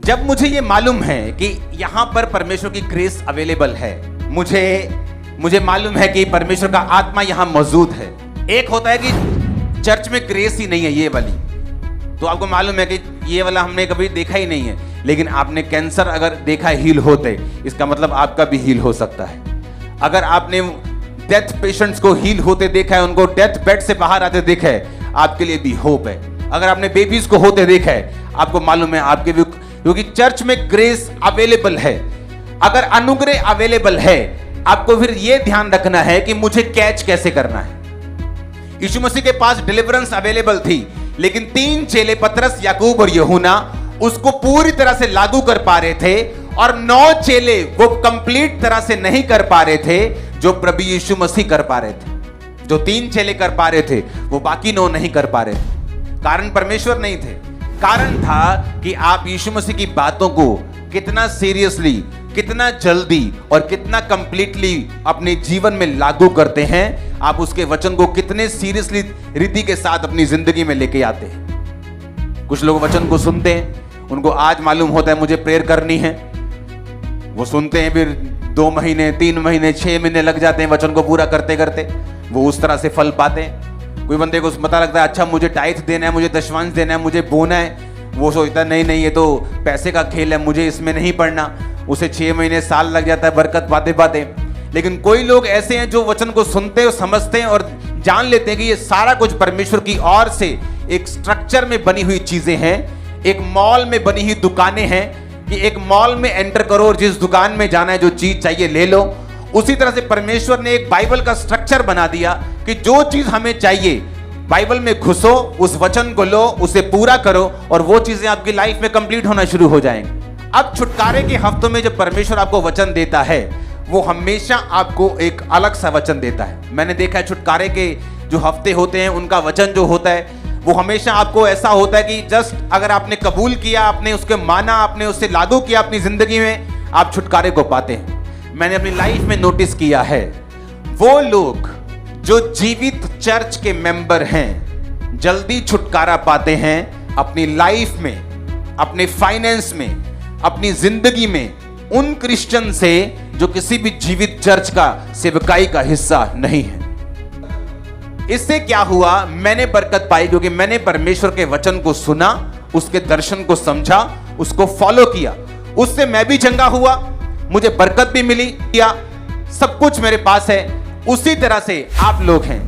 जब मुझे ये मालूम है कि यहां पर परमेश्वर की ग्रेस अवेलेबल है, मुझे मालूम है कि परमेश्वर का आत्मा यहां मौजूद है। एक होता है कि चर्च में ग्रेस ही नहीं है ये वाली, तो आपको मालूम है कि ये वाला हमने कभी देखा ही नहीं है। लेकिन आपने कैंसर अगर देखा हील होते, इसका मतलब आपका भी हील हो सकता है। अगर आपने डेथ पेशेंट्स को हील होते देखा है, उनको डेथ बेड से बाहर आते देखा है, आपके लिए भी होप है। अगर आपने बेबीज को होते देखा है, आपको मालूम है आपके भी, क्योंकि चर्च में ग्रेस अवेलेबल है। अगर अनुग्रह अवेलेबल है, आपको फिर यह ध्यान रखना है कि मुझे कैच कैसे करना है। यीशु मसीह के पास डिलीवरेंस अवेलेबल थी, लेकिन 3 चेले पतरस, याकूब और यूहन्ना उसको पूरी तरह से लागू कर पा रहे थे, और 9 चेले वो कंप्लीट तरह से नहीं कर पा रहे थे जो प्रभु यीशु मसीह कर पा रहे थे। जो 3 चेले कर पा रहे थे, वो बाकी 9 नहीं कर पा रहे थे। कारण परमेश्वर नहीं थे, कारण था कि आप यीशु मसीह की बातों को कितना सीरियसली, कितना जल्दी और कितना कंप्लीटली अपने जीवन में लागू करते हैं। आप उसके वचन को कितने सीरियसली रीति के साथ अपनी जिंदगी में लेके आते हैं। कुछ लोग वचन को सुनते हैं, उनको आज मालूम होता है मुझे प्रेयर करनी है, वो सुनते हैं, फिर 2 महीने, 3 महीने, 6 महीने लग जाते हैं वचन को पूरा करते करते, वो उस तरह से फल पाते हैं। कोई बंदे को पता लगता है अच्छा मुझे टाइथ देना है, मुझे दशमांश देना है, मुझे बोना है, वो सोचता है नहीं ये तो पैसे का खेल है, मुझे इसमें नहीं पढ़ना। उसे 6 महीने, साल लग जाता है बरकत पाते पाते। लेकिन कोई लोग ऐसे हैं जो वचन को सुनते और समझते हैं और जान लेते हैं कि ये सारा कुछ परमेश्वर की ओर से एक स्ट्रक्चर में बनी हुई चीजें हैं, एक मॉल में बनी हुई दुकानें हैं कि एक मॉल में एंटर करो और जिस दुकान में जाना है, जो चीज चाहिए ले लो। उसी तरह से परमेश्वर ने एक बाइबल का स्ट्रक्चर बना दिया कि जो चीज हमें चाहिए, बाइबल में घुसो, उस वचन को लो, उसे पूरा करो, और वो चीजें आपकी लाइफ में कंप्लीट होना शुरू हो जाएंगी। अब छुटकारे के हफ्तों में जब परमेश्वर आपको वचन देता है, वो हमेशा आपको एक अलग सा वचन देता है। मैंने देखा है छुटकारे के जो हफ्ते होते हैं, उनका वचन जो होता है वो हमेशा आपको ऐसा होता है कि जस्ट अगर आपने कबूल किया, आपने उसके माना, आपने उससे लागू किया अपनी जिंदगी में, आप छुटकारे को पाते हैं। मैंने अपनी लाइफ में नोटिस किया है, वो लोग जो जीवित चर्च के मेंबर हैं, जल्दी छुटकारा पाते हैं अपनी लाइफ में, अपने फाइनेंस में, अपनी जिंदगी में, उन क्रिश्चियन से जो किसी भी जीवित चर्च का सेवकाई का हिस्सा नहीं है। इससे क्या हुआ, मैंने बरकत पाई क्योंकि मैंने परमेश्वर के वचन को सुना, उसके दर्शन को समझा, उसको फॉलो किया। उससे मैं भी चंगा हुआ, मुझे बरकत भी मिली, या सब कुछ मेरे पास है। उसी तरह से आप लोग हैं।